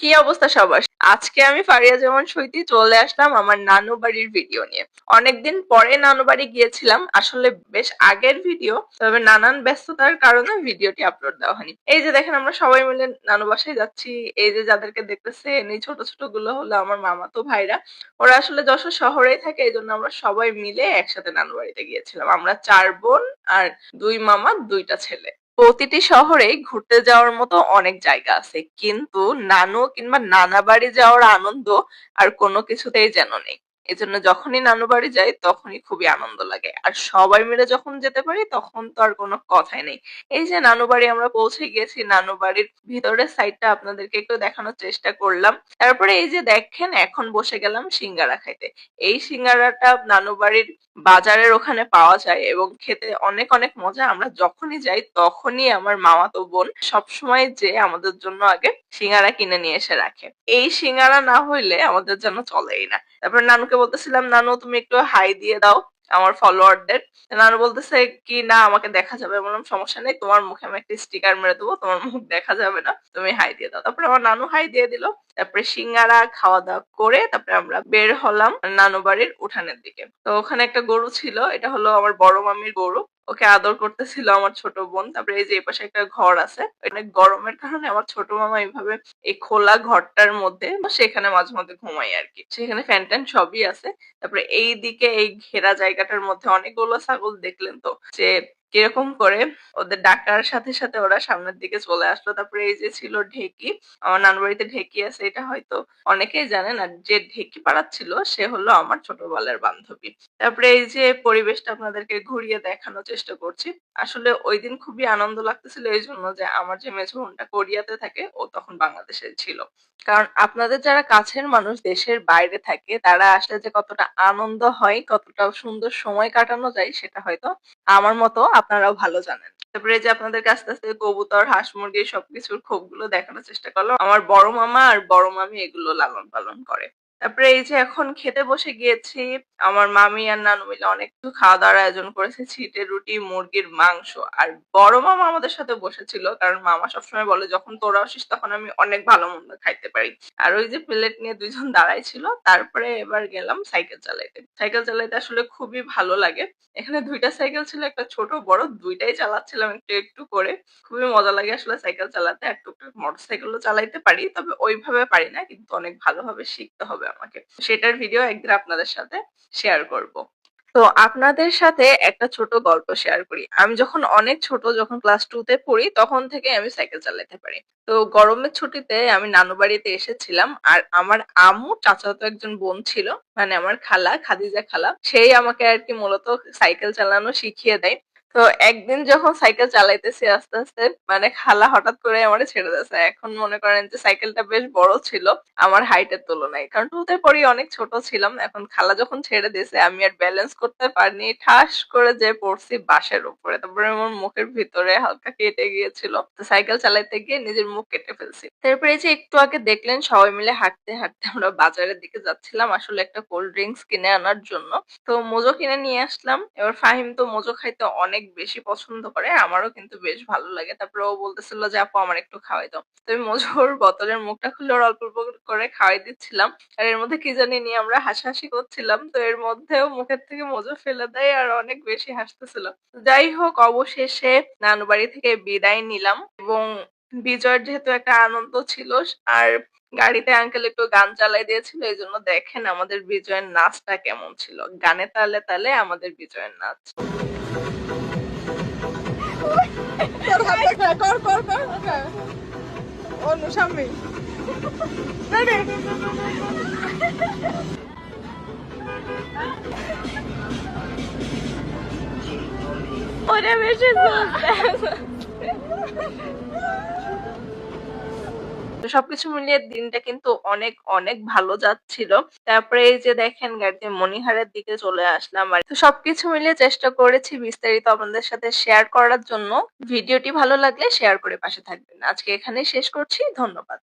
কি অবস্থা সবার? আজকে আমি ফারিয়া জামান সৈতি চলে আসলাম আমার নানু বাড়ির ভিডিও নিয়ে। অনেকদিন পরে নানু বাড়ি গিয়েছিলাম, আসলে বেশ আগের ভিডিও, তবে নানান ব্যস্ততার কারণে ভিডিওটি আপলোড দেওয়া হয়নি। এই যে দেখেন আমরা সবাই মিলে নানু বাসায় যাচ্ছি। এই যে যাদেরকে দেখতেছেন এই ছোট ছোট গুলো হলো আমার মামাতো ভাইরা। ওরা আসলে যশোর শহরেই থাকে, এই জন্য আমরা সবাই মিলে একসাথে নানু বাড়িতে গিয়েছিলাম। আমরা 4 বোন আর 2 মামা 2টা ছেলে। প্রতিটি শহরেই ঘুরতে যাওয়ার মতো অনেক জায়গা আছে, কিন্তু নানু কিংবা নানা বাড়ি যাওয়ার আনন্দ আর কোনো কিছুতেই যেন নেই। এজন্য যখনই নানু বাড়ি যাই তখনই খুবই আনন্দ লাগে, আর সবাই মিলে যখন যেতে পারি তখন তো আর কোনো কথাই নেই। এই যে নানু বাড়ি আমরা পৌঁছে গিয়েছি, নানু বাড়ির ভিতরের সাইডটা আপনাদেরকে একটু দেখানোর চেষ্টা করলাম। তারপরে এই যে দেখেন এখন বসে গেলাম সিঙ্গারা খাইতে। এই সিঙ্গারাটা নানু বাড়ির বাজারের ওখানে পাওয়া যায় এবং খেতে অনেক অনেক মজা। আমরা যখনই যাই তখনই আমার মামাতো বোন সবসময় যে আমাদের জন্য আগে সিঙ্গারা কিনে নিয়ে এসে রাখে। এই সিঙ্গারা না হইলে আমাদের যেন চলেই না। তারপর নানুকে বলতেছিলাম, নানু তুমি একটু হাই দিয়ে দাও আমার ফলোয়ারদের। নানু বলতেছে কি, না আমাকে দেখা যাবে। বললাম সমস্যা নেই, তোমার মুখে আমি একটা স্টিকার মেরে দেবো, তোমার মুখ দেখা যাবে না, তুমি হাই দিয়ে দাও। তারপরে আমার নানু হাই দিয়ে দিল। তারপরে সিঙ্গারা খাওয়া দাওয়া করে তারপরে আমরা বের হলাম নানু বাড়ির উঠানের দিকে। তো ওখানে একটা গরু ছিল, এটা হলো আমার বড় মামির গরু। ওকে আদর করতেছিল আমার ছোট বোন। তারপরে এই যে এই পাশে একটা ঘর আছে, অনেক গরমের কারণে আমার ছোট মামা এইভাবে এই খোলা ঘরটার মধ্যে সেখানে মাঝে মধ্যে ঘুমাই আর কি। সেখানে ফ্যান ট্যান সবই আছে। তারপরে এই দিকে এই ঘেরা জায়গাটার মধ্যে অনেকগুলো ছাগল দেখলেন তো যে কিরকম করে ওদের ডাকার সাথে সাথে ওরা সামনের দিকে চলে আসলো। তারপরে এই যে ছিল ঢেকি, আমার নানু বাড়িতে ঢেকি আছে, এটা হয়তো অনেকেই জানেন। আর যে ঢেকি পাড়াচ্ছিল সে হলো আমার ছোটবেলার বান্ধবী। তারপরে এই যে পরিবেশটা আপনাদেরকে ঘুরিয়ে দেখানোর চেষ্টা করছি। আসলে ওইদিন খুবই আনন্দ লাগতেছিল এই জন্য যে আমার যে মেঝো বোনটা কোরিয়াতে থাকে ও তখন বাংলাদেশে ছিল। কারণ আপনাদের যারা কাছের মানুষ দেশের বাইরে থাকে তারা আসলে যে কতটা আনন্দ হয়, কতটা সুন্দর সময় কাটানো যায় সেটা হয়তো আমার মতো আপনারাও ভালো জানেন। তারপরে এই যে আপনাদেরকে আস্তে আস্তে কবুতর, হাঁস, মুরগি সবকিছুর খোপগুলো দেখানোর চেষ্টা করলাম। আমার বড় মামা আর বড় মামি এগুলো লালন পালন করে। তারপরে এই যে এখন খেতে বসে গিয়েছি। আমার মামি আর নানু মিলে অনেক কিছু খাওয়া দাওয়ার আয়োজন করেছে, ছিটে রুটি, মুরগির মাংস। আর বড় মামা আমাদের সাথে বসেছিল, কারণ মামা সবসময় বলে যখন তোরা আসিস তখন আমি অনেক ভালো মন্দ খাইতে পারি। আর ওই যে প্লেট নিয়ে দুইজন দাঁড়াই ছিল। তারপরে এবার গেলাম সাইকেল চালাইতে। সাইকেল চালাইতে আসলে খুবই ভালো লাগে। এখানে 2টা সাইকেল ছিল, একটা ছোট বড়, 2টাই চালাচ্ছিলাম একটু একটু করে। খুবই মজা লাগে আসলে সাইকেল চালাতে। আর টুকটাক মোটরসাইকেলও চালাইতে পারি, তবে ওইভাবে পারি না, কিন্তু অনেক ভালোভাবে শিখতে হবে আমাকে। সেটার ভিডিও একদিন আপনাদের সাথে শেয়ার করব। তো আপনাদের সাথে একটা ছোট গল্প শেয়ার করি। আমি যখন অনেক ছোট, যখন ক্লাস 2 তে পড়ি তখন থেকে আমি সাইকেল চালাতে পারি। তো গরমের ছুটিতে আমি নানু বাড়িতে এসেছিলাম, আর আমার আম্মু চাচাতো একজন বোন ছিল, মানে আমার খালা, খাদিজা খালা, সেই আমাকে আর কি মূলত সাইকেল চালানো শিখিয়ে দেয়। তো একদিন যখন সাইকেল চালাইতেছি আস্তে আস্তে, মানে খালা হঠাৎ করে আমারে ছেড়ে দিয়েছে। এখন মনে করেন যে সাইকেলটা বেশ বড় ছিল আমার হাইটের তুলনায়, কারণ 2 তে পড়ি অনেক ছোট ছিলাম। এখন খালা যখন ছেড়ে দিয়েছে আমি আর ব্যালেন্স করতে পারিনি, ঠাস করে যে পড়ছি বাঁশের উপরে। তারপরে আমার মুখের ভিতরে হালকা কেটে গিয়েছিল। তো সাইকেল চালাইতে গিয়ে নিজের মুখ কেটে ফেলছি। তারপরে এই যে একটু আগে দেখলেন সবাই মিলে হাঁটতে হাঁটতে আমরা বাজারের দিকে যাচ্ছিলাম আসলে একটা কোল্ড ড্রিঙ্কস কিনে আনার জন্য। তো মোজো কিনে নিয়ে আসলাম। এবার ফাহিম তো মোজো খাইতে অনেক বেশি পছন্দ করে, আমারও কিন্তু বেশ ভালো লাগে। তারপরে ও বলতেছিল যে আপু আমার একটু খাওয়াই দাও। তো আমি মোজোর বোতলের মুখটা খুলে ওর অল্প অল্প করে খাওয়াই দিচ্ছিলাম। আর এর মধ্যে কি জানি নিয়ে আমরা হাসাহাসি করছিলাম। তো এর মধ্যেও মুখের থেকে মোজো ফেলে দেয় আর অনেক বেশি হাসতেছিল। যাই হোক, অবশেষে নানু বাড়ি থেকে বিদায় নিলাম এবং বিজয়ের যেহেতু একটা আনন্দ ছিল, আর গাড়িতে আঙ্কেল একটু গান চালাই দিয়েছিল, এই জন্য দেখেন আমাদের বিজয়ের নাচটা কেমন ছিল। গানে তালে তালে আমাদের বিজয়ের নাচ। তোর হাত দেখা কর কর কর কর। অনু সামনে রেডি ওরে বেশি তো সবকিছু মিলিয়ে দিনটা কিন্তু অনেক অনেক ভালো যাচ্ছিল। তারপরে এই যে দেখেন গাড়িতে মনিহারের দিকে চলে আসলাম। আর তো সবকিছু মিলিয়ে চেষ্টা করেছি বিস্তারিত আপনাদের সাথে শেয়ার করার জন্য। ভিডিওটি ভালো লাগলে শেয়ার করে পাশে থাকবেন। আজকে এখানেই শেষ করছি। ধন্যবাদ।